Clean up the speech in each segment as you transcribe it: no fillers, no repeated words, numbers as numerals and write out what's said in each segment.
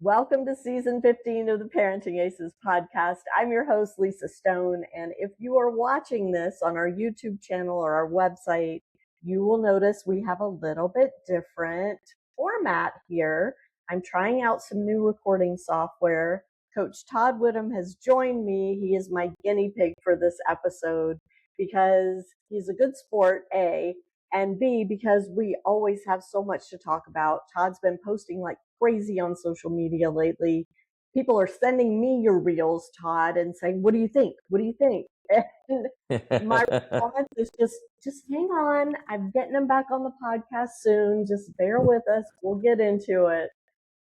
Welcome to season 15 of the Parenting Aces podcast. I'm your host, Lisa Stone. And if you are watching this on our YouTube channel or our website, you will notice we have a little bit different format here. I'm trying out some new recording software. Coach Todd Whittam has joined me. He is my guinea pig for this episode because he's a good sport, A, and B, because we always have so much to talk about. Todd's been posting like crazy on social media lately. People are sending me your reels, Todd, and saying, "What do you think? What do you think?" And my response is just hang on. I'm getting them back on the podcast soon. Just bear with us. We'll get into it.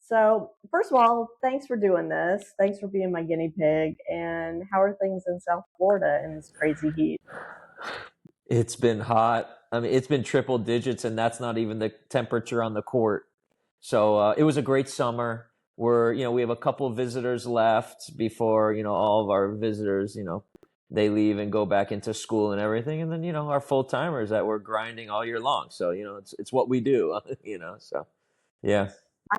So, first of all, thanks for doing this. Thanks for being my guinea pig. And how are things in South Florida in this crazy heat? It's been hot. I mean, it's been triple digits, and that's not even the temperature on the court. So it was a great summer. We have a couple of visitors left before, all of our visitors, they leave and go back into school and everything. And then, our full timers that we're grinding all year long. So, it's what we do, so yeah.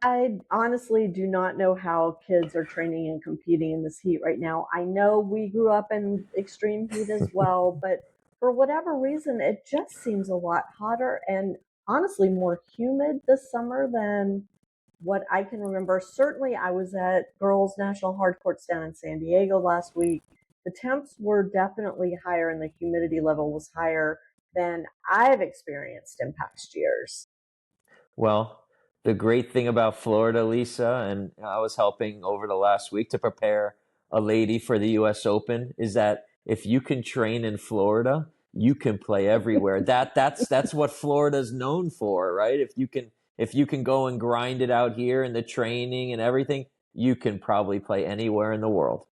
I honestly do not know how kids are training and competing in this heat right now. I know we grew up in extreme heat as well, but for whatever reason, it just seems a lot hotter and honestly more humid this summer than what I can remember. Certainly, I was at Girls National Hard Courts down in San Diego last week. The temps were definitely higher and the humidity level was higher than I've experienced in past years. Well, the great thing about Florida, Lisa, and I was helping over the last week to prepare a lady for the U.S. Open, is that if you can train in Florida, you can play everywhere. That's what Florida's known for, right? If you can go and grind it out here in the training and everything, you can probably play anywhere in the world.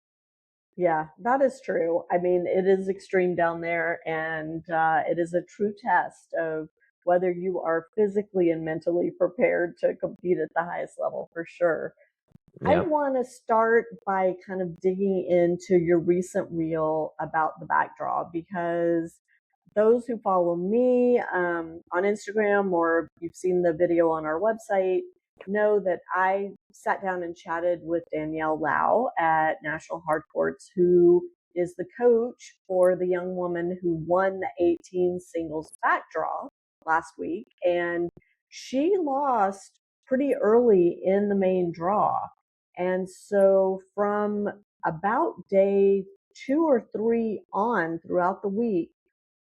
Yeah, that is true. I mean, it is extreme down there, and it is a true test of whether you are physically and mentally prepared to compete at the highest level, for sure. I Yeah. want to start by kind of digging into your recent reel about the backdraw, because those who follow me on Instagram or you've seen the video on our website know that I sat down and chatted with Danielle Lau at National Hard Courts, who is the coach for the young woman who won the 18 singles backdraw last week. And she lost pretty early in the main draw. And so from about day 2 or 3 on throughout the week,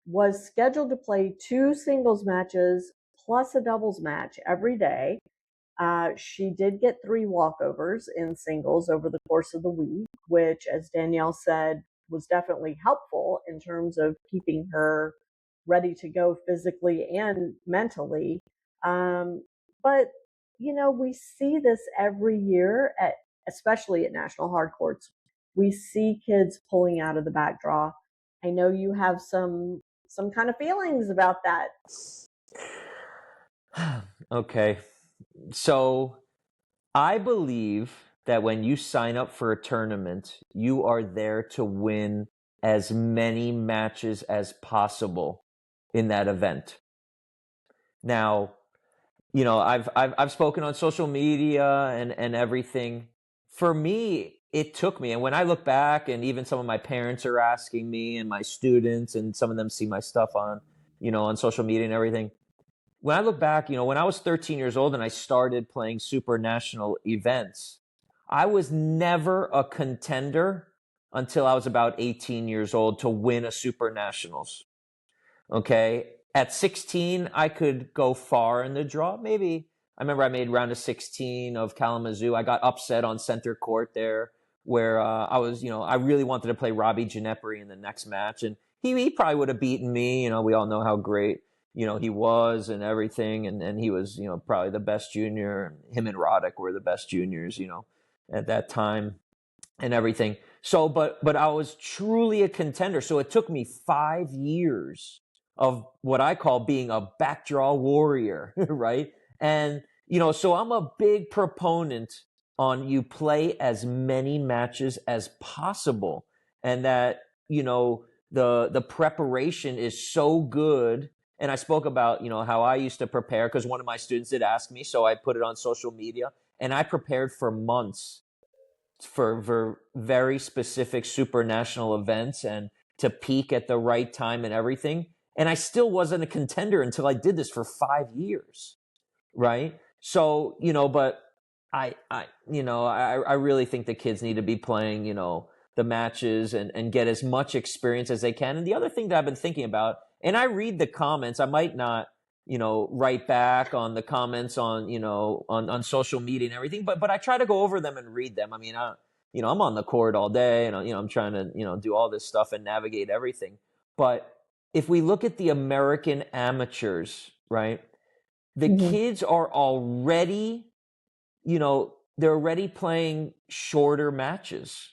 was scheduled to play 2 singles matches plus a doubles match every day. She did get 3 walkovers in singles over the course of the week, which, as Danielle said, was definitely helpful in terms of keeping her ready to go physically and mentally. But, we see this every year, especially at National Hard Courts. We see kids pulling out of the backdraw. I know you have some kind of feelings about that. Okay. So I believe that when you sign up for a tournament, you are there to win as many matches as possible in that event. Now, I've spoken on social media and everything. For me, it took me, and when I look back, and even some of my parents are asking me, and my students, and some of them see my stuff on social media and everything. When I look back, when I was 13 years old and I started playing super national events, I was never a contender until I was about 18 years old to win a super nationals. Okay. At 16, I could go far in the draw. Maybe I remember I made round of 16 of Kalamazoo. I got upset on center court there where I really wanted to play Robbie Ginepri in the next match. And he probably would have beaten me. We all know how great, he was and everything. And he was, probably the best junior. Him and Roddick were the best juniors, at that time and everything. So, but I was truly a contender. So it took me 5 years of what I call being a backdraw warrior, right? And, so I'm a big proponent on you play as many matches as possible. And that, the preparation is so good. And I spoke about, how I used to prepare because one of my students did ask me. So I put it on social media. And I prepared for months for very specific super national events and to peak at the right time and everything. And I still wasn't a contender until I did this for 5 years. Right. So, but I really think the kids need to be playing, the matches and get as much experience as they can. And the other thing that I've been thinking about, and I read the comments, I might not, write back on the comments on, on social media and everything, but I try to go over them and read them. I mean, I'm on the court all day and, I'm trying to, do all this stuff and navigate everything. But if we look at the American amateurs, right, the kids are already, they're already playing shorter matches,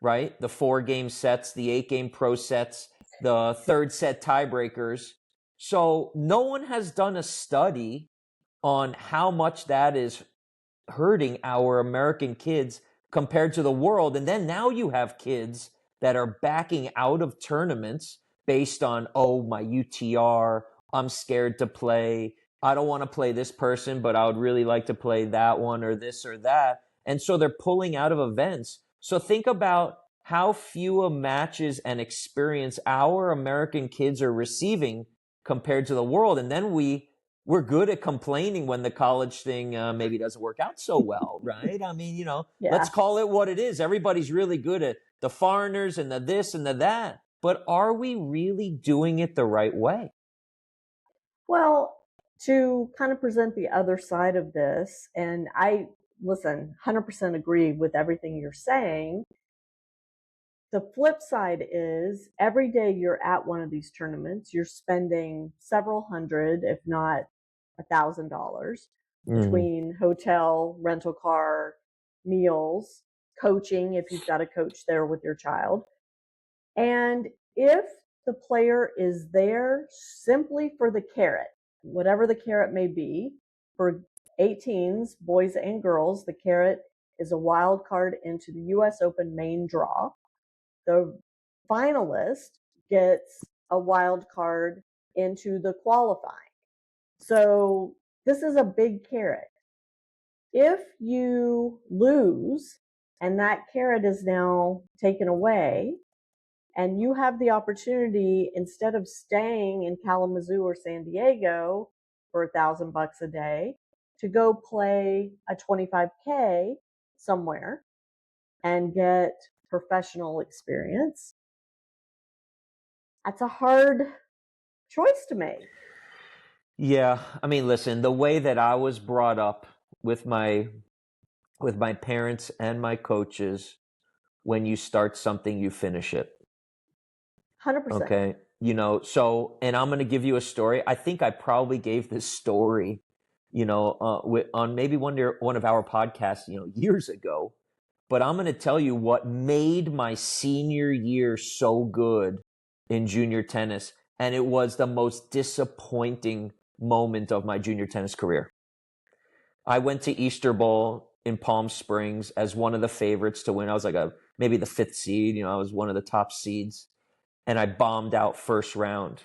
right? The 4-game sets, the 8-game pro sets, the third set tiebreakers. So no one has done a study on how much that is hurting our American kids compared to the world. And then now you have kids that are backing out of tournaments based on, oh, my UTR, I'm scared to play. I don't want to play this person, but I would really like to play that one or this or that. And so they're pulling out of events. So think about how few matches and experience our American kids are receiving compared to the world. And then we're good at complaining when the college thing maybe doesn't work out so well, right? I mean, let's call it what it is. Everybody's really good at the foreigners and the this and the that. But are we really doing it the right way? Well, to kind of present the other side of this, and I, listen, 100% agree with everything you're saying. The flip side is every day you're at one of these tournaments, you're spending several hundred, if not $1,000 between hotel, rental car, meals, coaching, if you've got a coach there with your child. And if the player is there simply for the carrot, whatever the carrot may be, for 18s, boys and girls, the carrot is a wild card into the US Open main draw. The finalist gets a wild card into the qualifying. So this is a big carrot. If you lose and that carrot is now taken away, and you have the opportunity, instead of staying in Kalamazoo or San Diego for $1,000 a day, to go play a 25K somewhere and get professional experience, that's a hard choice to make. Yeah, I mean, listen, the way that I was brought up with my parents and my coaches, when you start something, you finish it. 100%. Okay. So, and I'm going to give you a story. I think I probably gave this story, on maybe one of our podcasts, years ago. But I'm going to tell you what made my senior year so good in junior tennis. And it was the most disappointing moment of my junior tennis career. I went to Easter Bowl in Palm Springs as one of the favorites to win. I was like maybe the 5th seed. I was one of the top seeds. And I bombed out first round.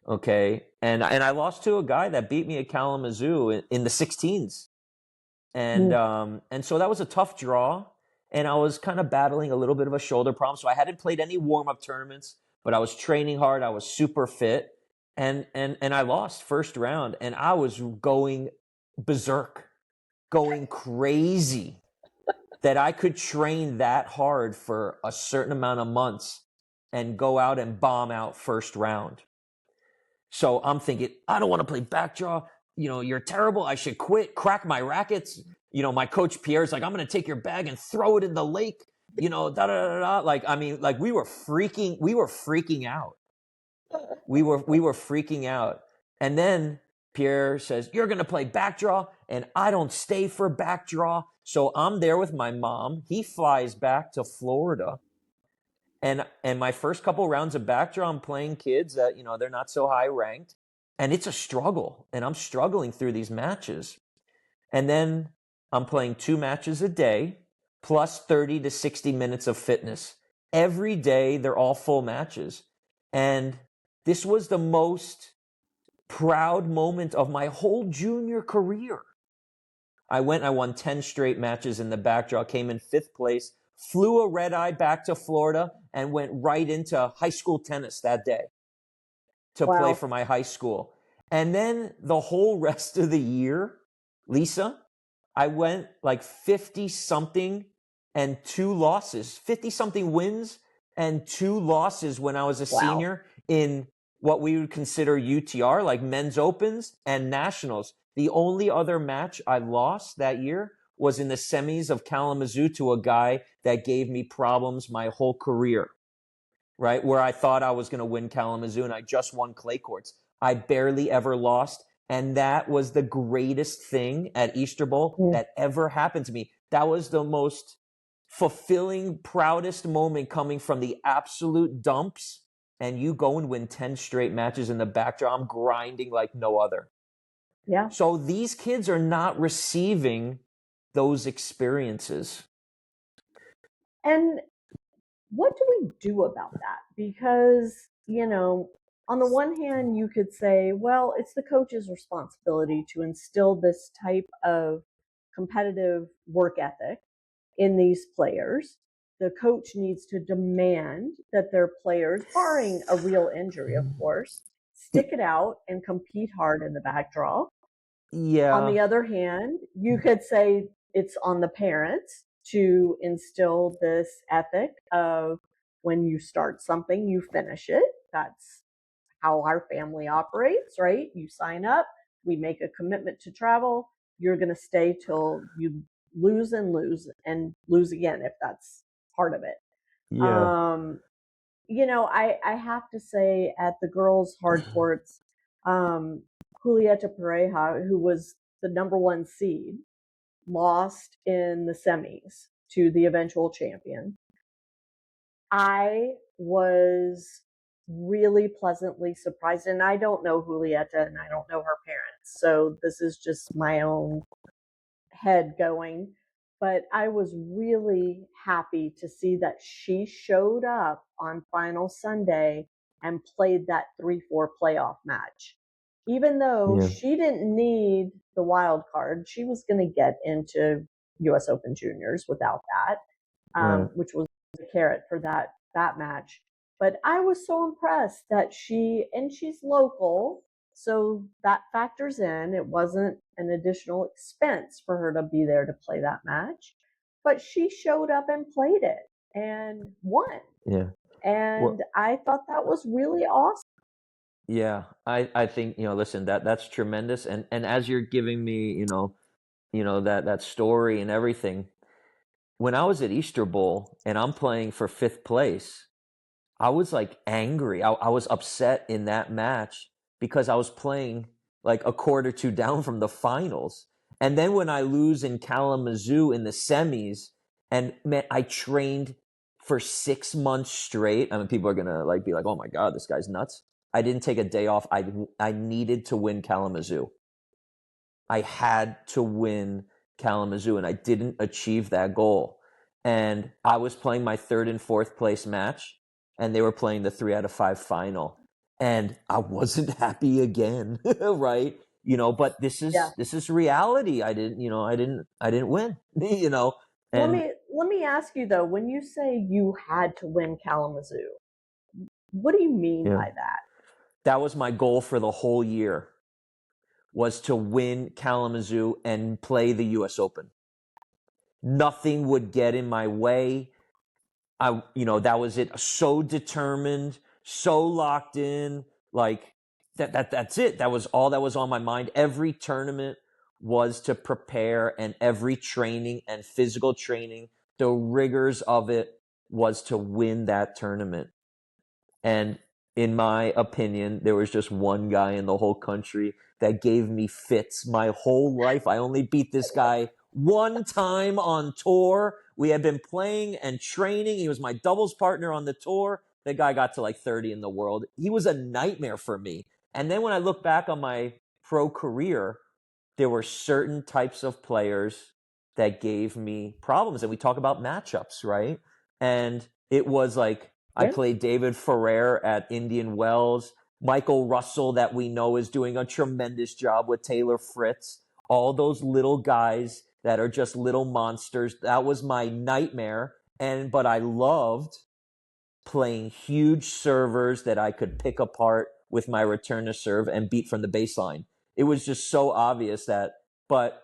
Okay. And I lost to a guy that beat me at Kalamazoo in the 16s. And so that was a tough draw. And I was kind of battling a little bit of a shoulder problem. So I hadn't played any warm-up tournaments, but I was training hard. I was super fit. And I lost first round. And I was going berserk, going crazy that I could train that hard for a certain amount of months and go out and bomb out first round. So I'm thinking, I don't want to play backdraw. You're terrible. I should quit, crack my rackets. My coach Pierre's like, I'm going to take your bag and throw it in the lake. Da da da da. Like, I mean, like we were freaking out. We were freaking out. And then Pierre says, you're going to play backdraw, and I don't stay for backdraw. So I'm there with my mom. He flies back to Florida. And my first couple rounds of backdraw, I'm playing kids that, they're not so high ranked. And it's a struggle. And I'm struggling through these matches. And then I'm playing 2 matches a day, plus 30 to 60 minutes of fitness. Every day, they're all full matches. And this was the most proud moment of my whole junior career, I went and I won 10 straight matches in the back draw, came in 5th place, flew a red eye back to Florida, and went right into high school tennis that day to play Wow. for my high school. And then the whole rest of the year, Lisa, I went like 50 something and 2 losses, 50 something wins and 2 losses when I was a Wow. senior in what we would consider UTR, like men's opens and nationals. The only other match I lost that year was in the semis of Kalamazoo to a guy that gave me problems my whole career, right? Where I thought I was going to win Kalamazoo and I just won clay courts. I barely ever lost. And that was the greatest thing at Easter Bowl that ever happened to me. That was the most fulfilling, proudest moment coming from the absolute dumps. And you go and win 10 straight matches in the back draw. I'm grinding like no other. Yeah. So these kids are not receiving those experiences. And what do we do about that? Because, on the one hand, you could say, well, it's the coach's responsibility to instill this type of competitive work ethic in these players. The coach needs to demand that their players, barring a real injury, of course, stick it out and compete hard in the back draw. Yeah. On the other hand, you could say it's on the parents to instill this ethic of when you start something, you finish it. That's how our family operates, right? You sign up, we make a commitment to travel, you're going to stay till you lose and lose again if that's part of it. Yeah. I have to say at the girls' hard courts, Julieta Pareja, who was the number 1 seed, lost in the semis to the eventual champion. I was really pleasantly surprised, and I don't know Julieta and I don't know her parents, so this is just my own head going, but I was really happy to see that she showed up on final Sunday and played that 3-4 playoff match. Even though she didn't need the wild card, she was going to get into US Open Juniors without that, which was a carrot for that match. But I was so impressed that she's local, so that factors in. It wasn't an additional expense for her to be there to play that match, but she showed up and played it and won. Yeah. And I thought that was really awesome. Yeah, I think, listen, that's tremendous. And as you're giving me, that story and everything, when I was at Easter Bowl and I'm playing for 5th place, I was like angry. I was upset in that match because I was playing like a court or 2 down from the finals. And then when I lose in Kalamazoo in the semis, and man, I trained for 6 months straight. I mean, people are gonna like be like, "Oh my God, this guy's nuts." I didn't take a day off. I needed to win Kalamazoo. I had to win Kalamazoo, and I didn't achieve that goal. And I was playing my 3rd and 4th place match, and they were playing the 3 out of 5 final, and I wasn't happy again, right? But this is reality. I didn't win, And Let me ask you though, when you say you had to win Kalamazoo, what do you mean by that? That was my goal for the whole year, was to win Kalamazoo and play the US Open. Nothing would get in my way. That was it. So determined, so locked in, like that's it. That was all that was on my mind. Every tournament was to prepare, and every training and physical training, the rigors of it was to win that tournament. And in my opinion, there was just one guy in the whole country that gave me fits my whole life. I only beat this guy one time on tour. We had been playing and training. He was my doubles partner on the tour. The guy got to like 30 in the world. He was a nightmare for me. And then when I look back on my pro career, there were certain types of players that gave me problems. And we talk about matchups, right? And it was like, I played David Ferrer at Indian Wells. Michael Russell, that we know is doing a tremendous job with Taylor Fritz. all those little guys that are just little monsters. That was my nightmare. But I loved playing huge servers that I could pick apart with my return to serve and beat from the baseline. It was just so obvious that, but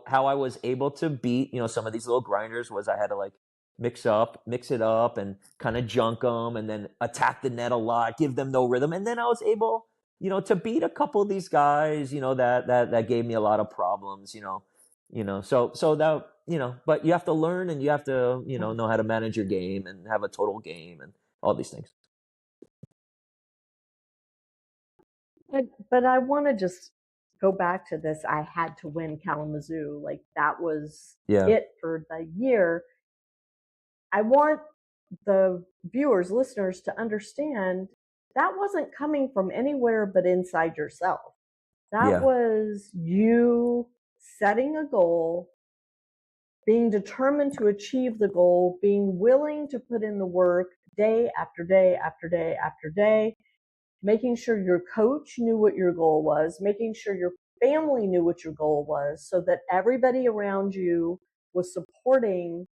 how I was able to beat, some of these little grinders was I had to like mix it up and kind of junk them and then attack the net a lot, give them no rhythm. And then I was able, to beat a couple of these guys, that gave me a lot of problems, so that, but you have to learn and you have to, know how to manage your game and have a total game and all these things. But I want to just go back to this. I had to win Kalamazoo. Like that was it for the year. I want the viewers, listeners to understand that wasn't coming from anywhere but inside yourself. That was you setting a goal, being determined to achieve the goal, being willing to put in the work day after day after day after day, making sure your coach knew what your goal was, making sure your family knew what your goal was, so that everybody around you was supporting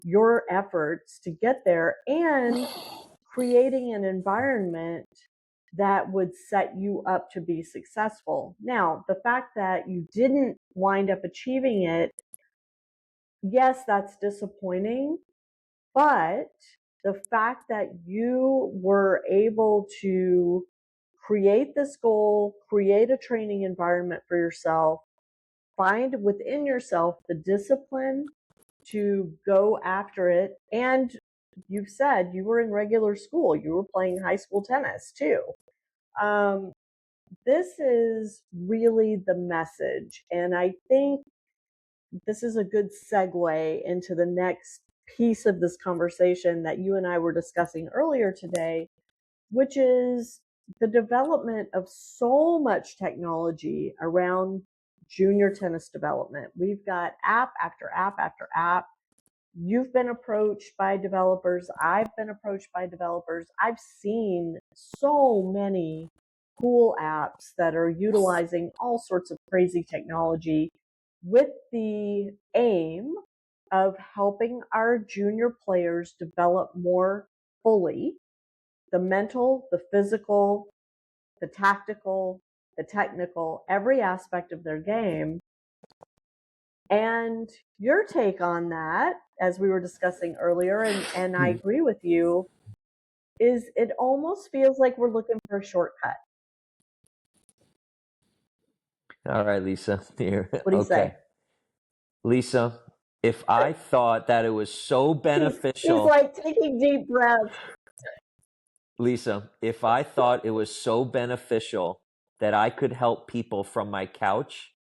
your efforts to get there, and creating an environment that would set you up to be successful. Now, the fact that you didn't wind up achieving it, yes, that's disappointing, but the fact that you were able to create this goal, create a training environment for yourself, find within yourself the discipline to go after it. And you've said you were in regular school, you were playing high school tennis too. This is really the message. And I think this is a good segue into the next piece of this conversation that you and I were discussing earlier today, which is the development of so much technology around junior tennis development. We've got app after app after app. You've been approached by developers. I've been approached by developers. I've seen so many cool apps that are utilizing all sorts of crazy technology with the aim of helping our junior players develop more fully the mental, the physical, the tactical, the technical, every aspect of their game. And your take on that, as we were discussing earlier, and I agree with you, is it almost feels like we're looking for a shortcut. All right, Lisa. Here. What do you say? Lisa, if I thought that it was so beneficial. He's like taking deep breaths. Lisa, if I thought it was so beneficial that I could help people from my couch,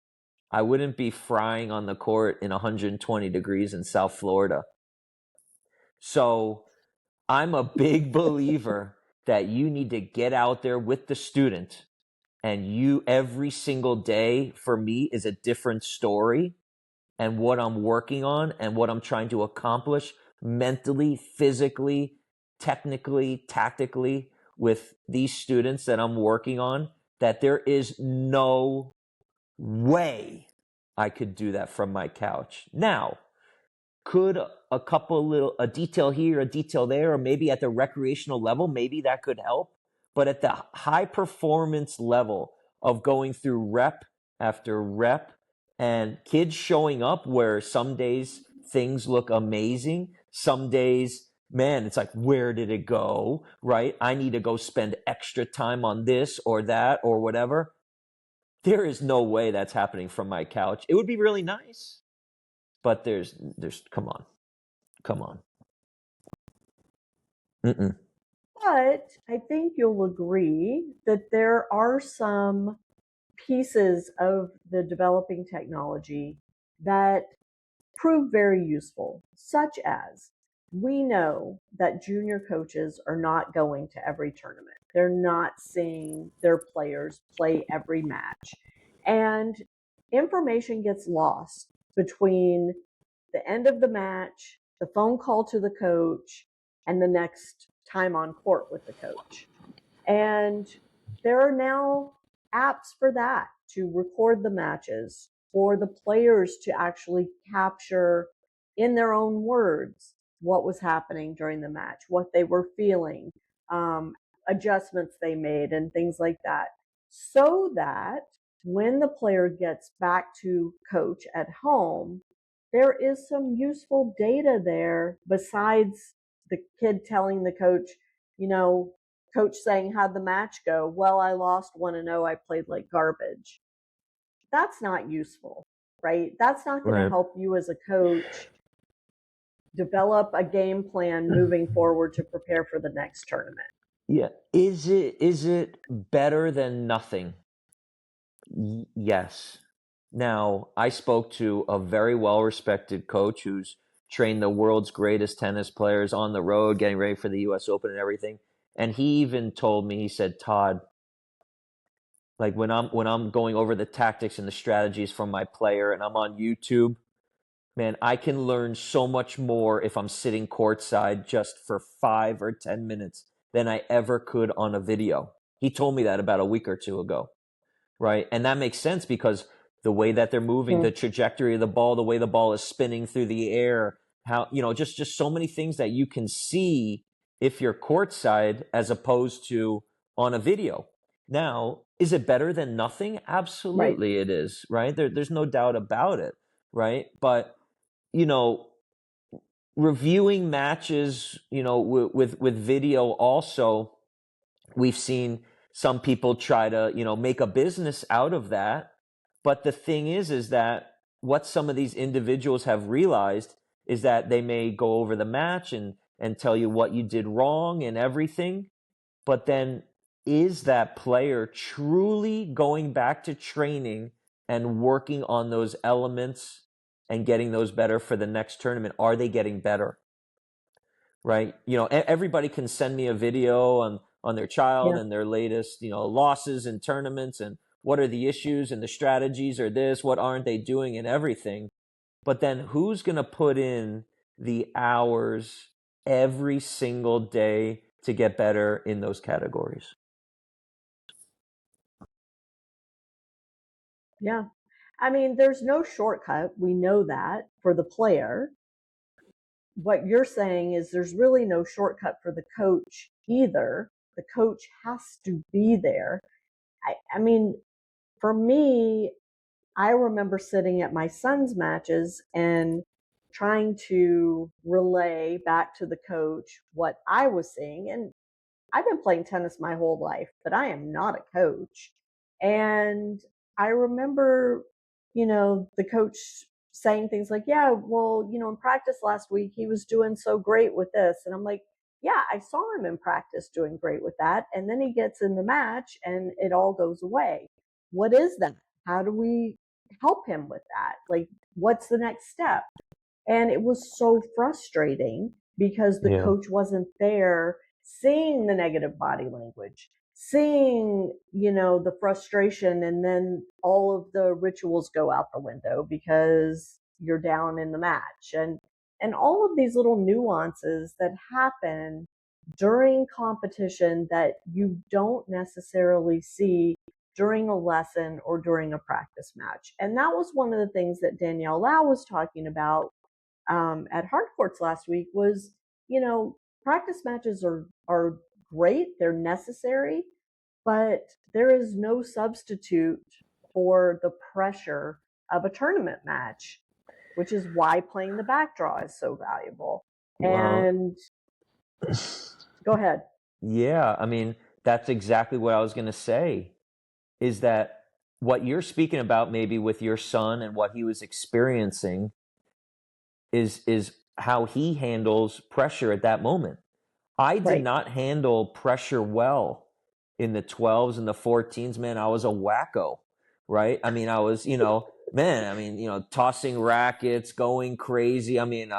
I wouldn't be frying on the court in 120 degrees in South Florida. So I'm a big believer that you need to get out there with the student, and you every single day for me is a different story and what I'm working on and what I'm trying to accomplish mentally, physically, technically, tactically with these students that I'm working on, that there is no way I could do that from my couch. Now, could a detail here, a detail there, or maybe at the recreational level, maybe that could help. But at the high performance level of going through rep after rep and kids showing up where some days things look amazing, some days, man, it's like, where did it go? Right? I need to go spend extra time on this or that or whatever. There is no way that's happening from my couch. It would be really nice, but there's come on. Mm-mm. But I think you'll agree that there are some pieces of the developing technology that prove very useful, such as we know that junior coaches are not going to every tournament. They're not seeing their players play every match. And information gets lost between the end of the match, the phone call to the coach, and the next time on court with the coach. And there are now apps for that, to record the matches, for the players to actually capture in their own words what was happening during the match, what they were feeling, um, adjustments they made, and things like that, so that when the player gets back to coach at home, there is some useful data there besides the kid telling the coach, you know, coach saying, how'd the match go? Well, I lost 1-0. I played like garbage. That's not useful, right? That's not going to Right. help you as a coach develop a game plan moving forward to prepare for the next tournament. Yeah. Is it better than nothing? Yes. Now, I spoke to a very well-respected coach who's trained the world's greatest tennis players on the road, getting ready for the US Open and everything. And he even told me, he said, Todd, like when I'm going over the tactics and the strategies from my player and I'm on YouTube, man, I can learn so much more if I'm sitting courtside just for 5 or 10 minutes than I ever could on a video. He told me that about a week or two ago, right? And that makes sense because the way that they're moving, the trajectory of the ball, the way the ball is spinning through the air, how, just so many things that you can see if you're courtside as opposed to on a video. Now, is it better than nothing? Right. Absolutely it is, right? There's no doubt about it, right? But you know, reviewing matches, with video also, we've seen some people try to, make a business out of that. But the thing is that what some of these individuals have realized is that they may go over the match and tell you what you did wrong and everything. But then is that player truly going back to training and working on those elements and getting those better for the next tournament? Are they getting better? Right? Everybody can send me a video on their child Yeah. and their latest, losses in tournaments and what are the issues and the strategies or this, what aren't they doing and everything. But then who's going to put in the hours every single day to get better in those categories? Yeah. I mean, there's no shortcut. We know that for the player. What you're saying is there's really no shortcut for the coach either. The coach has to be there. I mean, for me, I remember sitting at my son's matches and trying to relay back to the coach what I was seeing. And I've been playing tennis my whole life, but I am not a coach. And I remember, the coach saying things like, yeah, well, in practice last week, he was doing so great with this. And I'm like, yeah, I saw him in practice doing great with that. And then he gets in the match and it all goes away. What is that? How do we help him with that? Like, what's the next step? And it was so frustrating because the Yeah. coach wasn't there seeing the negative body language, seeing, the frustration, and then all of the rituals go out the window because you're down in the match. And all of these little nuances that happen during competition that you don't necessarily see during a lesson or during a practice match. And that was one of the things that Danielle Lau was talking about at Hard Courts last week was, practice matches are great, they're necessary, but there is no substitute for the pressure of a tournament match, which is why playing the back draw is so valuable. Well, And go ahead. yeah, I mean, that's exactly what I was going to say is that what you're speaking about maybe with your son and what he was experiencing is how he handles pressure at that moment. I did Right. not handle pressure well in the 12s and the 14s, man. I was a wacko, right? I mean, I was, man, I mean, tossing rackets, going crazy. I mean,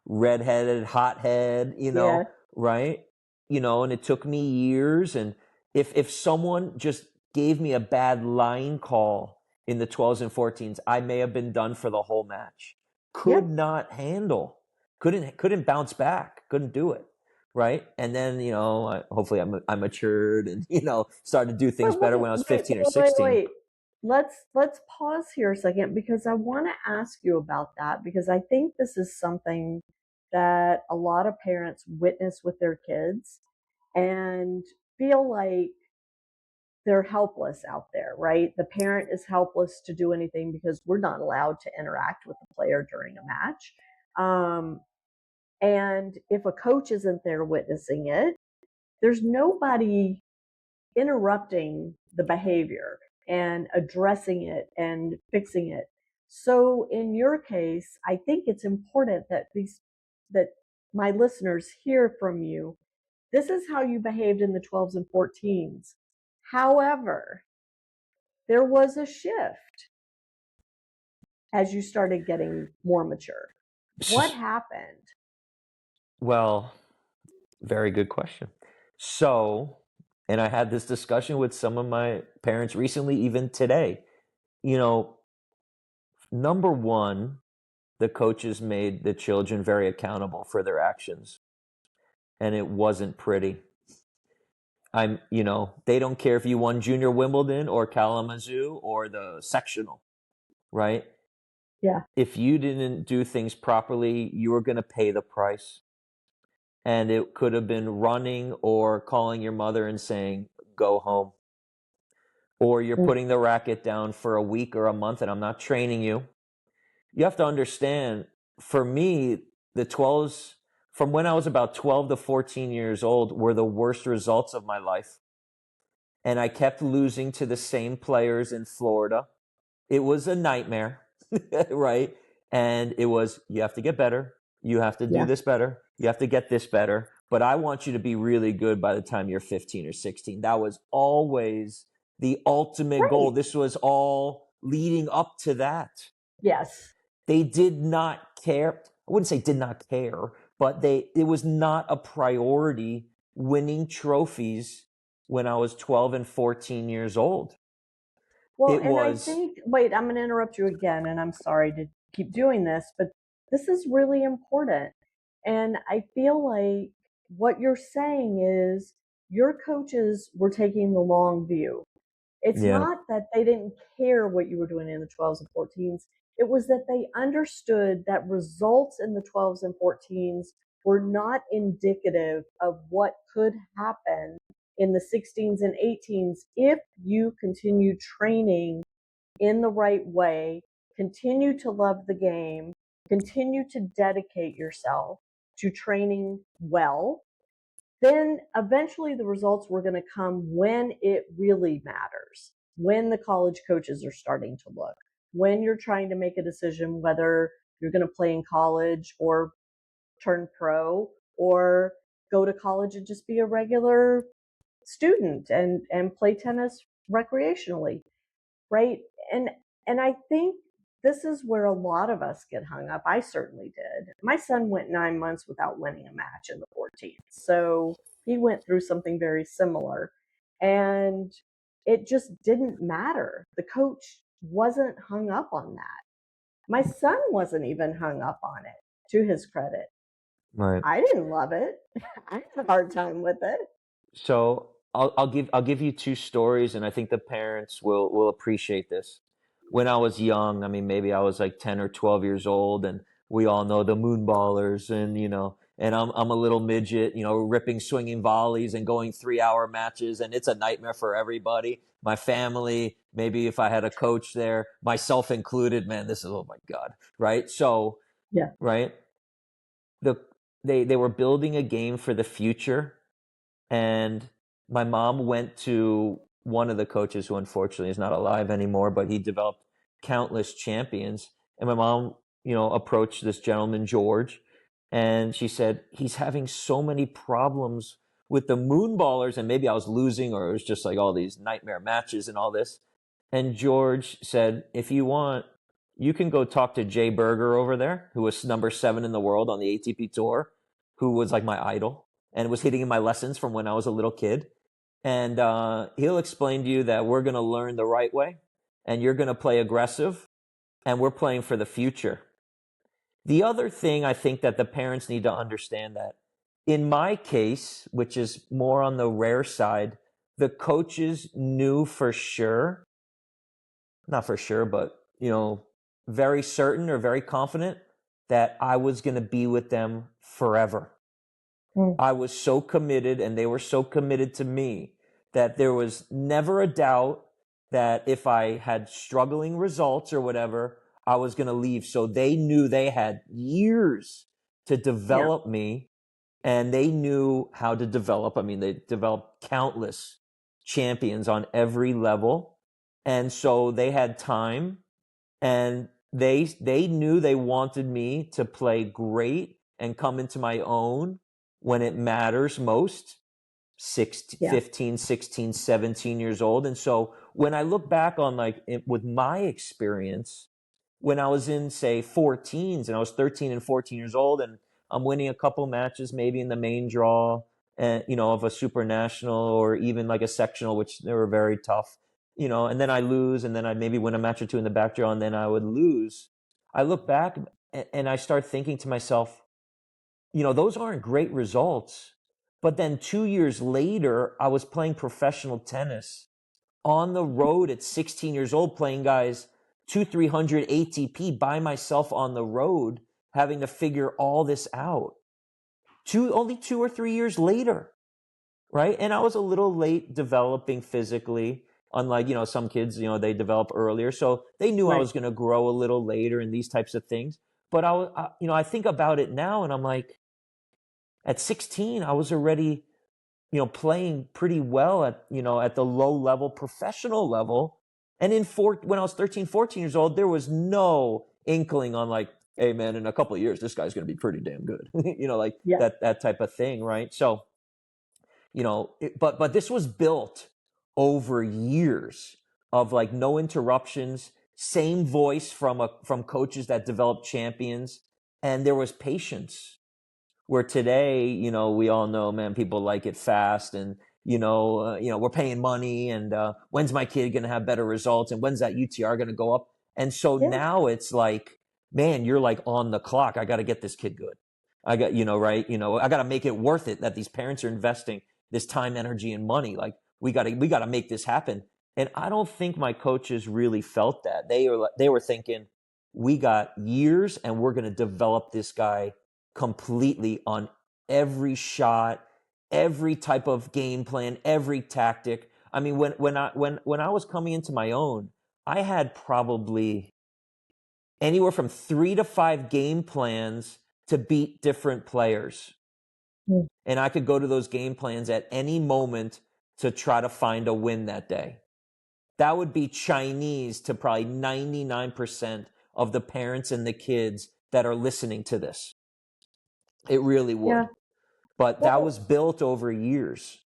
redheaded hothead, Yeah. right? And it took me years. And if someone just gave me a bad line call in the 12s and 14s, I may have been done for the whole match. Yep. Could not handle, couldn't bounce back, couldn't do it. Right. And then, hopefully I matured and, started to do things better when I was 15 or Wait, 16. wait. let's pause here a second because I want to ask you about that because I think this is something that a lot of parents witness with their kids and feel like they're helpless out there, right? The parent is helpless to do anything because we're not allowed to interact with the player during a match. And if a coach isn't there witnessing it, there's nobody interrupting the behavior and addressing it and fixing it. So in your case, I think it's important that my listeners hear from you. This is how you behaved in the 12s and 14s. However, there was a shift as you started getting more mature. What happened? Well, very good question. So, and I had this discussion with some of my parents recently, even today. You know, number one, the coaches made the children very accountable for their actions, and it wasn't pretty. They don't care if you won Junior Wimbledon or Kalamazoo or the sectional, right? Yeah. If you didn't do things properly, you were going to pay the price. And it could have been running or calling your mother and saying, go home. Or you're putting the racket down for a week or a month and I'm not training you. You have to understand, for me, the 12s, from when I was about 12 to 14 years old, were the worst results of my life. And I kept losing to the same players in Florida. It was a nightmare, right? And it was, you have to get better. You have to do this better. You have to get this better. But I want you to be really good by the time you're 15 or 16. That was always the ultimate goal. This was all leading up to that. Yes. They did not care. I wouldn't say did not care, but it was not a priority winning trophies when I was 12 and 14 years old. Well, I think, wait, I'm going to interrupt you again, and I'm sorry to keep doing this, but this is really important. And I feel like what you're saying is your coaches were taking the long view. It's not that they didn't care what you were doing in the 12s and 14s. It was that they understood that results in the 12s and 14s were not indicative of what could happen in the 16s and 18s if you continue training in the right way, continue to love the game, continue to dedicate yourself to training well, then eventually the results were going to come when it really matters, when the college coaches are starting to look, when you're trying to make a decision whether you're going to play in college or turn pro or go to college and just be a regular student and play tennis recreationally, right? And I think this is where a lot of us get hung up. I certainly did. My son went 9 months without winning a match in the 14th. So he went through something very similar. And it just didn't matter. The coach wasn't hung up on that. My son wasn't even hung up on it, to his credit. Right. I didn't love it. I had a hard time with it. So I'll give you two stories, and I think the parents will appreciate this. When I was young, I mean, maybe I was like 10 or 12 years old, and we all know the Moonballers, and and I'm a little midget, ripping swinging volleys and going 3-hour matches, and it's a nightmare for everybody. My family, maybe if I had a coach there, myself included, man, this is, oh my God, right? So, yeah, right, they were building a game for the future. And my mom went to one of the coaches who unfortunately is not alive anymore, but he developed countless champions. And my mom, approached this gentleman, George, and she said, he's having so many problems with the Moonballers. And maybe I was losing, or it was just like all these nightmare matches and all this. And George said, if you want, you can go talk to Jay Berger over there, who was number 7 in the world on the ATP tour, who was like my idol and was hitting in my lessons from when I was a little kid. And he'll explain to you that we're going to learn the right way and you're going to play aggressive and we're playing for the future. The other thing I think that the parents need to understand that in my case, which is more on the rare side, the coaches knew for sure not for sure, but, very certain or very confident that I was going to be with them forever. Mm. I was so committed and they were so committed to me that there was never a doubt that if I had struggling results or whatever, I was going to leave. So they knew they had years to Yeah. develop me, and they knew how to develop. I mean, they developed countless champions on every level. And so they had time, and they knew they wanted me to play great and come into my own when it matters most. 16, Yeah. 15, 16, 17 years old. And so when I look back on with my experience, when I was in, say, 14s, and I was 13 and 14 years old, and I'm winning a couple matches, maybe in the main draw, and, of a super national or even like a sectional, which they were very tough, and then I lose, and then I maybe win a match or two in the back draw, and then I would lose. I look back and I start thinking to myself, those aren't great results. But then 2 years later, I was playing professional tennis on the road at 16 years old, playing guys 300 ATP by myself on the road, having to figure all this out. Only 2 or 3 years later, right? And I was a little late developing physically, unlike, some kids, they develop earlier. So they knew I Right. was going to grow a little later and these types of things. But I think about it now and I'm like, at 16, I was already, playing pretty well at the low level, professional level. And when I was 13, 14 years old, there was no inkling on like, hey man, in a couple of years, this guy's going to be pretty damn good, like Yeah. that type of thing. Right. So, but this was built over years of like no interruptions, same voice from coaches that developed champions. And there was patience. Where today, we all know, man, people like it fast, and we're paying money, and when's my kid going to have better results, and when's that UTR going to go up? And so Yeah. now it's like, man, you're like on the clock. I got to get this kid good. I got, right, I got to make it worth it that these parents are investing this time, energy, and money. Like we got to make this happen. And I don't think my coaches really felt that. They were thinking, we got years, and we're going to develop this guy completely on every shot, every type of game plan, every tactic. I mean, when I was coming into my own, I had probably anywhere from 3 to 5 game plans to beat different players. Mm. And I could go to those game plans at any moment to try to find a win that day. That would be Chinese to probably 99% of the parents and the kids that are listening to this. It really Yeah. would. But that was Well, built over years.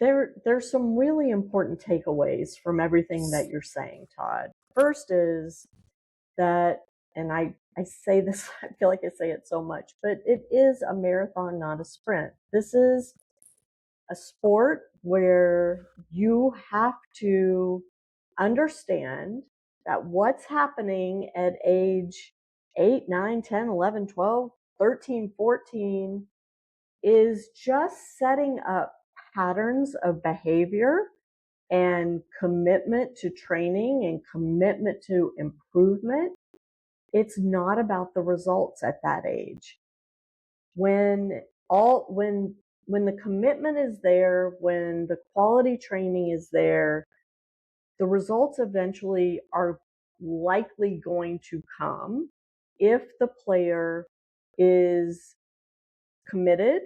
there's some really important takeaways from everything that you're saying, Todd. First is that, and I say this, I feel like I say it so much, but it is a marathon, not a sprint. This is a sport where you have to understand that what's happening at age 8, 9, 10, 11, 12, 13, 14 is just setting up patterns of behavior and commitment to training and commitment to improvement. It's not about the results at that age. When all when the commitment is there, when the quality training is there, the results eventually are likely going to come if the player is committed,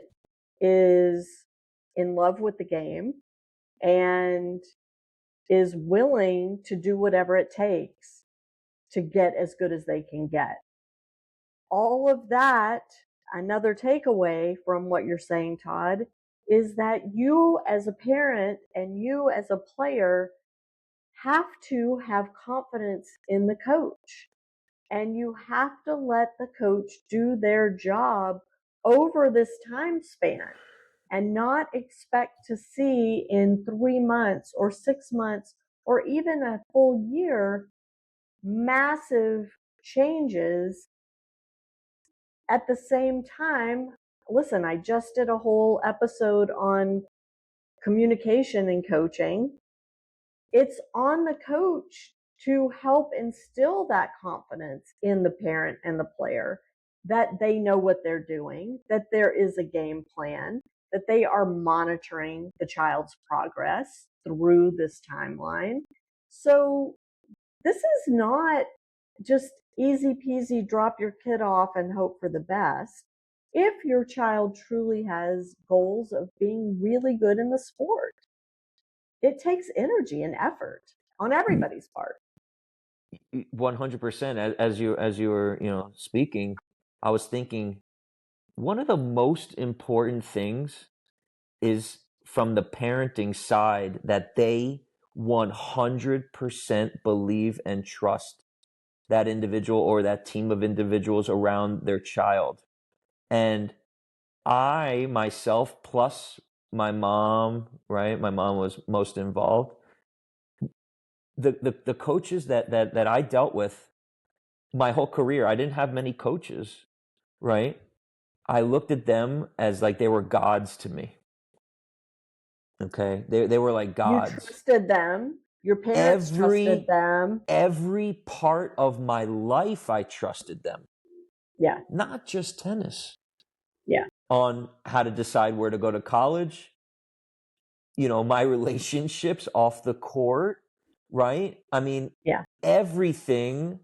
is in love with the game, and is willing to do whatever it takes to get as good as they can get. All of that, another takeaway from what you're saying, Todd, is that you as a parent and you as a player have to have confidence in the coach. And you have to let the coach do their job over this time span and not expect to see in 3 months or 6 months or even a full year massive changes. At the same time, listen, I just did a whole episode on communication and coaching. It's on the coach to help instill that confidence in the parent and the player, that they know what they're doing, that there is a game plan, that they are monitoring the child's progress through this timeline. So this is not just easy peasy, drop your kid off and hope for the best. If your child truly has goals of being really good in the sport, it takes energy and effort on everybody's part. 100%. As you were, speaking, I was thinking one of the most important things is from the parenting side that they 100% believe and trust that individual or that team of individuals around their child. And I myself, plus my mom, right? My mom was most involved. The coaches that I dealt with my whole career, I didn't have many coaches, right? I looked at them as like they were gods to me. Okay, they were like You gods. trusted them. Your parents trusted them. Every part of my life, I trusted them. Yeah. Not just tennis. Yeah. On how to decide where to go to college, my relationships off the court, right? I mean, Yeah. everything,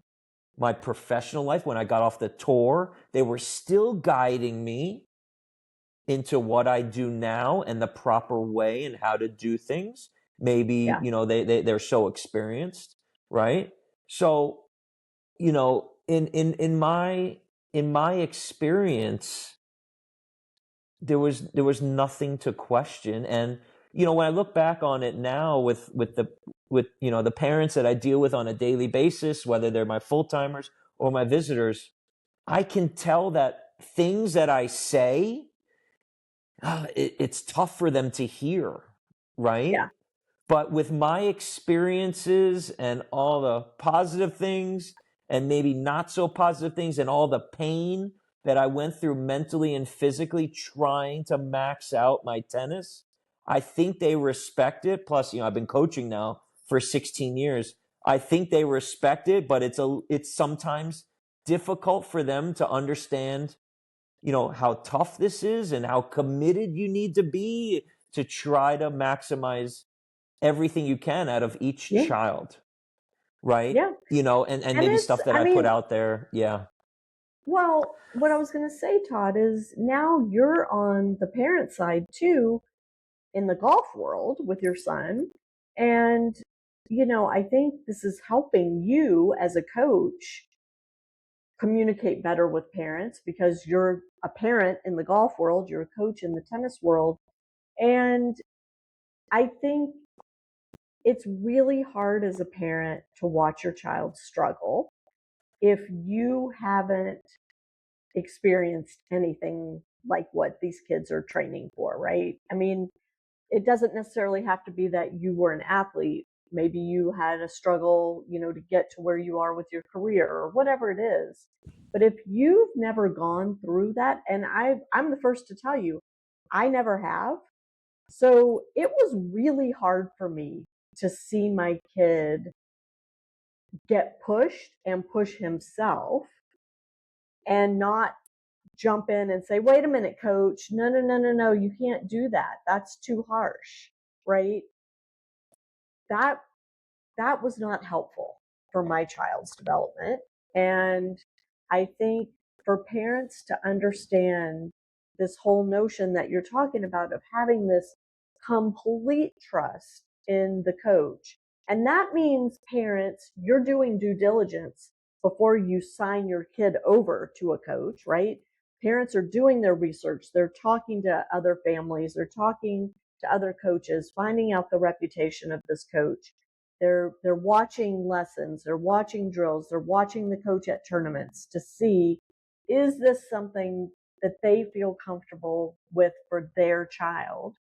my professional life, when I got off the tour, they were still guiding me into what I do now and the proper way and how to do things. Maybe, Yeah. They're so experienced, right? So, in my experience, there was nothing to question. And when I look back on it now with the parents that I deal with on a daily basis, whether they're my full-timers or my visitors, I can tell that things that I say, it's tough for them to hear, right? Yeah. But with my experiences and all the positive things and maybe not so positive things and all the pain that I went through mentally and physically trying to max out my tennis, I think they respect it. Plus, I've been coaching now for 16 years. I think they respect it, but it's sometimes difficult for them to understand, how tough this is and how committed you need to be to try to maximize everything you can out of each Yeah. child, right? Yeah. And maybe stuff that I put out there. Yeah. Well, what I was going to say, Todd, is now you're on the parent side too in the golf world with your son. And, I think this is helping you as a coach communicate better with parents because you're a parent in the golf world, you're a coach in the tennis world. And I think it's really hard as a parent to watch your child struggle if you haven't experienced anything like what these kids are training for, right? I mean, it doesn't necessarily have to be that you were an athlete. Maybe you had a struggle, to get to where you are with your career or whatever it is. But if you've never gone through that, and I'm the first to tell you, I never have. So it was really hard for me to see my kid get pushed and push himself and not jump in and say, wait a minute, coach, no, no, no, no, no, you can't do that. That's too harsh, right? That that was not helpful for my child's development. And I think for parents to understand this whole notion that you're talking about of having this complete trust in the coach. And that means, parents, you're doing due diligence before you sign your kid over to a coach, right? Parents are doing their research. They're talking to other families. They're talking to other coaches, finding out the reputation of this coach. They're watching lessons, they're watching drills, they're watching the coach at tournaments to see, is this something that they feel comfortable with for their child.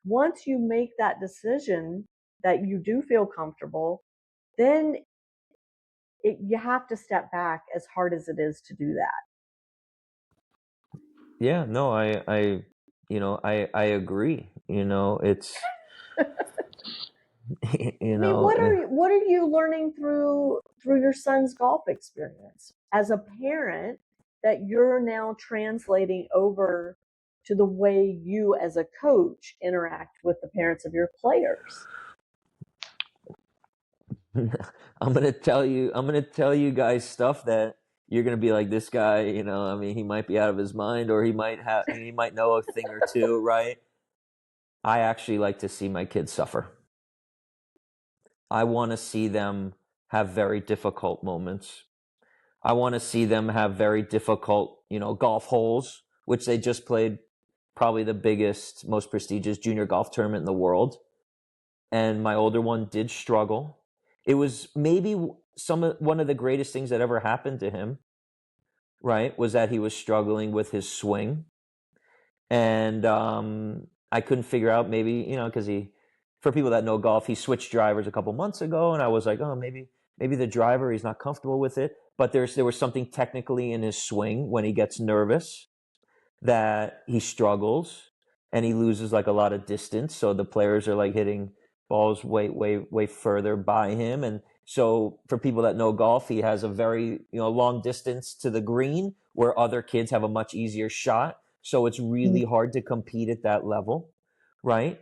Once you make that decision that you do feel comfortable, then you have to step back, as hard as it is to do that. Yeah, no, I agree. It's You I mean, know, what are you learning through your son's golf experience as a parent that you're now translating over to the way you as a coach interact with the parents of your players? I'm gonna tell you guys stuff that you're gonna be like, this guy, you know, I mean, he might be out of his mind, or he might know a thing or two, right? I actually like to see my kids suffer. I want to see them have very difficult moments. I want to see them have very difficult, you know, golf holes, which they just played probably the biggest, most prestigious junior golf tournament in the world. And my older one did struggle. It was maybe one of the greatest things that ever happened to him, right? Was that he was struggling with his swing. And I couldn't figure out, maybe, you know, because for people that know golf, he switched drivers a couple months ago, and I was like, oh, maybe the driver, he's not comfortable with it. But there was something technically in his swing when he gets nervous that he struggles and he loses like a lot of distance. So the players are like hitting balls way further by him. And so for people that know golf, he has a very, you know, long distance to the green where other kids have a much easier shot. So it's really hard to compete at that level, right?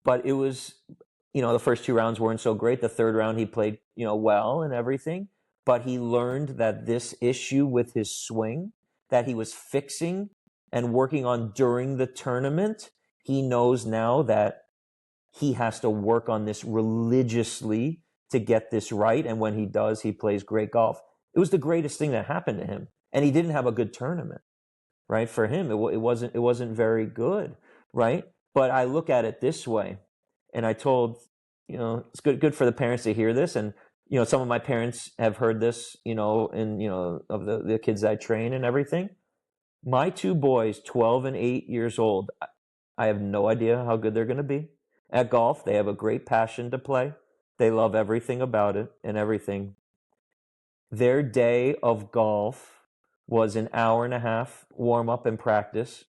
But it was, you know, the first two rounds weren't so great. The third round he played, you know, well and everything, but he learned that this issue with his swing that he was fixing and working on during the tournament, he knows now that he has to work on this religiously to get this right. And when he does, he plays great golf. It was the greatest thing that happened to him. And he didn't have a good tournament, right? For him, it wasn't very good, right? But I look at it this way, and I told, you know, it's good for the parents to hear this. And, you know, some of my parents have heard this, you know, and, you know, of the kids I train and everything. My two boys, 12 and 8 years old, I have no idea how good they're going to be at golf. They have a great passion to play. They love everything about it and everything. Their day of golf was an hour and a half warm up and practice,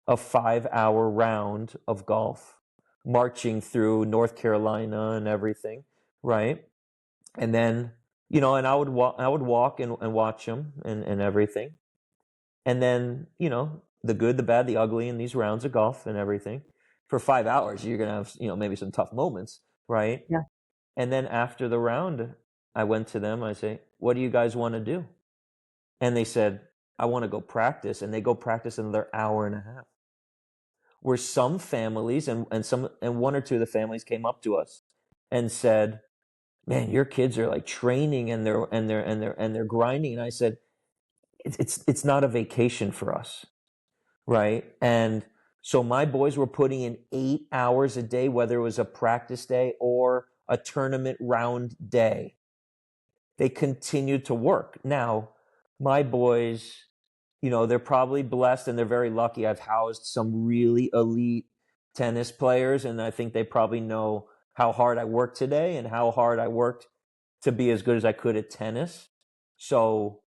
a 5 hour round of golf, marching through North Carolina and everything, right? And then, you know, and I would walk and watch them and everything. And then, you know, the good, the bad, the ugly in these rounds of golf and everything. For 5 hours, you're going to have, you know, maybe some tough moments, right? Yeah. And then after the round, I went to them. I say, what do you guys want to do? And they said, I want to go practice. And they go practice another hour and a half. Where some families and one or two of the families came up to us and said, man, your kids are like training and they're grinding. And I said, it's not a vacation for us, right? And so my boys were putting in 8 hours a day, whether it was a practice day or a tournament round day. They continued to work. Now, my boys, you know, they're probably blessed and they're very lucky. I've housed some really elite tennis players, and I think they probably know how hard I worked today and how hard I worked to be as good as I could at tennis. So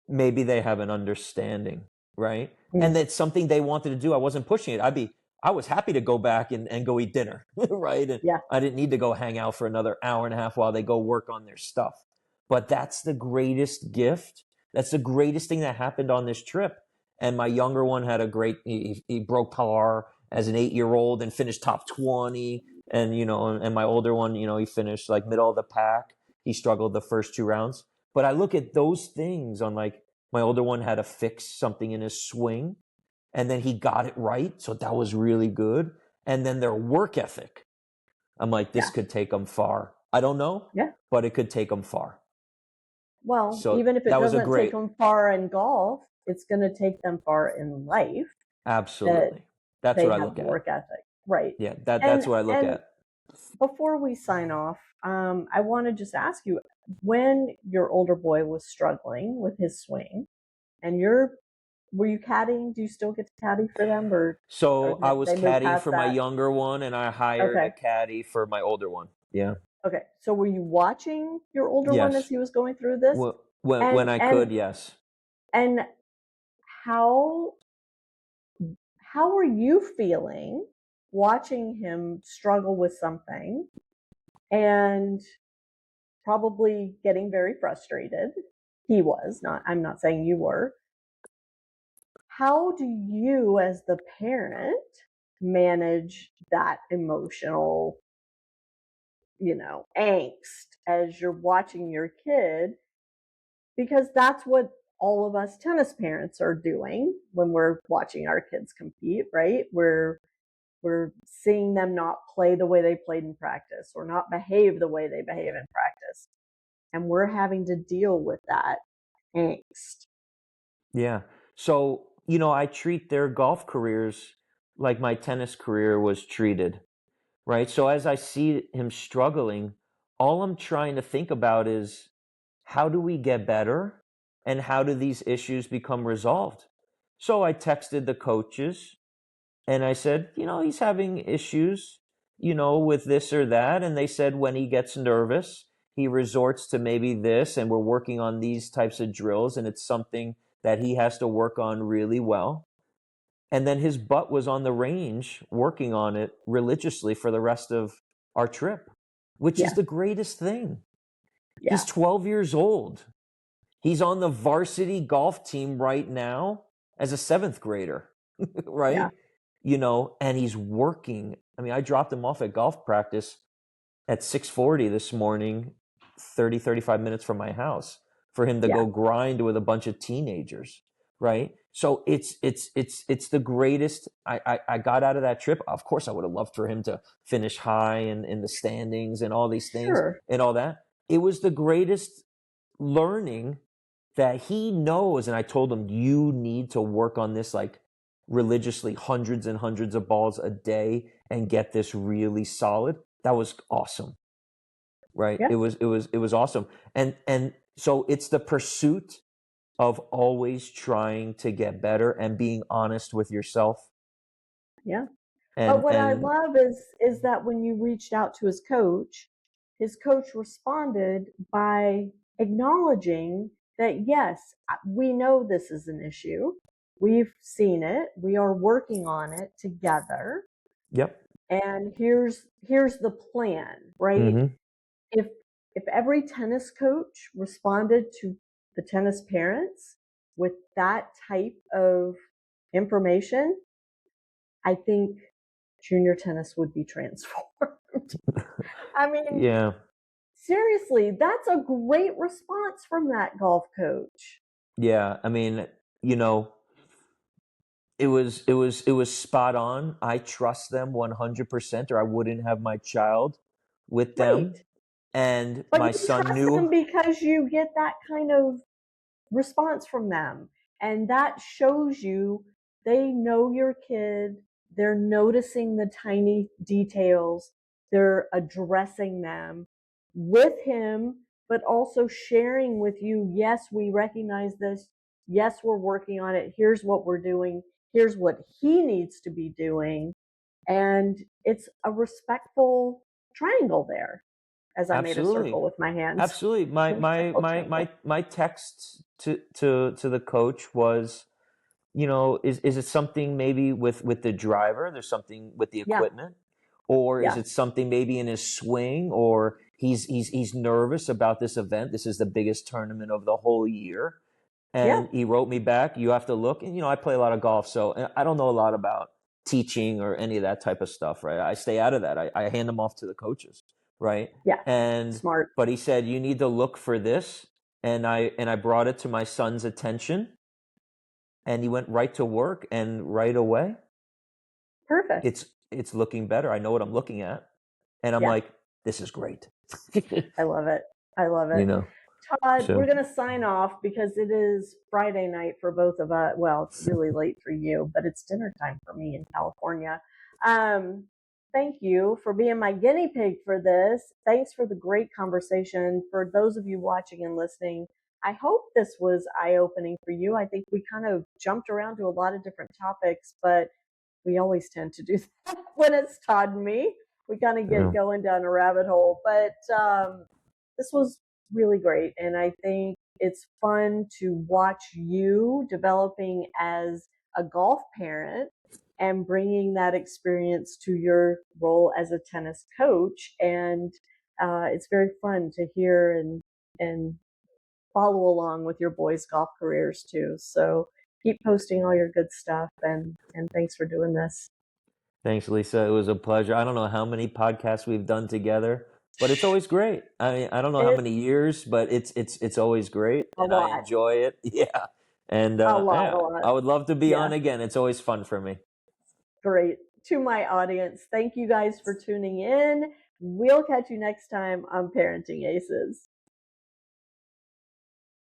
maybe they have an understanding, right? And that's something they wanted to do. I wasn't pushing it. I was happy to go back and go eat dinner, right? And Yeah. I didn't need to go hang out for another hour and a half while they go work on their stuff. But that's the greatest gift. That's the greatest thing that happened on this trip. And my younger one had he broke par as an 8-year-old and finished top 20. And, you know, and my older one, you know, he finished like middle of the pack. He struggled the first two rounds. But I look at those things on, like, my older one had to fix something in his swing and then he got it right. So that was really good. And then their work ethic. I'm like, this Yeah. could take them far. I don't know, Yeah. but it could take them far. Well, So even if it that was a doesn't take great, them far in golf, it's going to take them far in life that absolutely. That's they what I have look the at. work ethic. Right. Yeah, that's what I look And at. before we sign off, I want to just ask you, when your older boy was struggling with his swing and were you caddying? Do you still get to caddy for them, or So I was they moved caddying past for my that? younger one and I hired Okay. a caddy for my older one. Yeah. Okay. So were you watching your older one as Yes. he was going through this? When I And could, yes. and how how are you feeling watching him struggle with something and probably getting very frustrated. He was not, I'm not saying you were. How do you, as the parent, manage that emotional, angst as you're watching your kid? Because that's what all of us tennis parents are doing when we're watching our kids compete, right? We're seeing them not play the way they played in practice or not behave the way they behave in practice. And we're having to deal with that angst. Yeah. So, I treat their golf careers like my tennis career was treated, right? So as I see him struggling, all I'm trying to think about is how do we get better and how do these issues become resolved? So I texted the coaches and I said, he's having issues, with this or that. And they said when he gets nervous, he resorts to maybe this, and we're working on these types of drills, and it's something that he has to work on really well. And then his butt was on the range working on it religiously for the rest of our trip, which is Yeah. the greatest thing. Yeah. He's 12 years old. He's on the varsity golf team right now as a seventh grader, right? Yeah. And he's working. I mean, I dropped him off at golf practice at 6:40 this morning, 35 minutes from my house for him to Yeah. go grind with a bunch of teenagers, right? So it's the greatest. I got out of that trip. Of course, I would have loved for him to finish high in the standings and all these things Sure. and all that. It was the greatest learning that he knows. And I told him, you need to work on this like religiously, hundreds and hundreds of balls a day, and get this really solid. That was awesome, right? Yeah. It was awesome. And so it's the pursuit of always trying to get better and being honest with yourself. Yeah. But and what I and love is that when you reached out to his coach responded by acknowledging that yes, we know this is an issue. We've seen it. We are working on it together. yep. And here's the plan, right? Mm-hmm. If if every tennis coach responded to the tennis parents with that type of information, I think junior tennis would be transformed. I mean, Yeah. seriously, that's a great response from that golf coach. Yeah. I mean, you know, it was spot on. I trust them 100%, or I wouldn't have my child with them. Right. And But my you son trust knew. them because you get that kind of response from them. And that shows you they know your kid, they're noticing the tiny details, they're addressing them with him, but also sharing with you, yes, we recognize this. Yes, we're working on it. Here's what we're doing. Here's what he needs to be doing. And it's a respectful triangle there, as I made a Absolutely. circle with my hands. Absolutely. My my Respectful my triangle. my my text to the coach was, is it something maybe with the driver? There's something with the Yeah. equipment, or is Yeah. it something maybe in his swing, or he's nervous about this event? This is the biggest tournament of the whole year. Yeah. And he wrote me back, you have to look. And I play a lot of golf, so I don't know a lot about teaching or any of that type of stuff, right? I stay out of that. I hand them off to the coaches, right? Yeah. And Smart. but he said you need to look for this, and I brought it to my son's attention, and he went right to work, and right away Perfect. it's looking better. I know what I'm looking at, and I'm Yeah. like, this is great. I love it. I love you it. know, Todd, we're so going to sign off because it is Friday night for both of us. Well, it's really late for you, but it's dinner time for me in California. Um, Thank you for being my guinea pig for this. Thanks for the great conversation. For those of you watching and listening, I hope this was eye opening for you. I think we kind of jumped around to a lot of different topics, but we always tend to do that when it's Todd and me. We kind of get yeah. going down a rabbit hole. But this was really great. And I think it's fun to watch you developing as a golf parent and bringing that experience to your role as a tennis coach. And it's very fun to hear and follow along with your boys' golf careers too. So keep posting all your good stuff, and thanks for doing this. Thanks, Lisa. It was a pleasure. I don't know how many podcasts we've done together, but it's always great. I mean, I don't know how It's many years, but it's always great, a and I lot, enjoy it. Yeah, and a lot, a yeah, lot. I would love to be Yeah, on again. It's always fun for me. great. To my audience, thank you guys for tuning in. We'll catch you next time on Parenting Aces.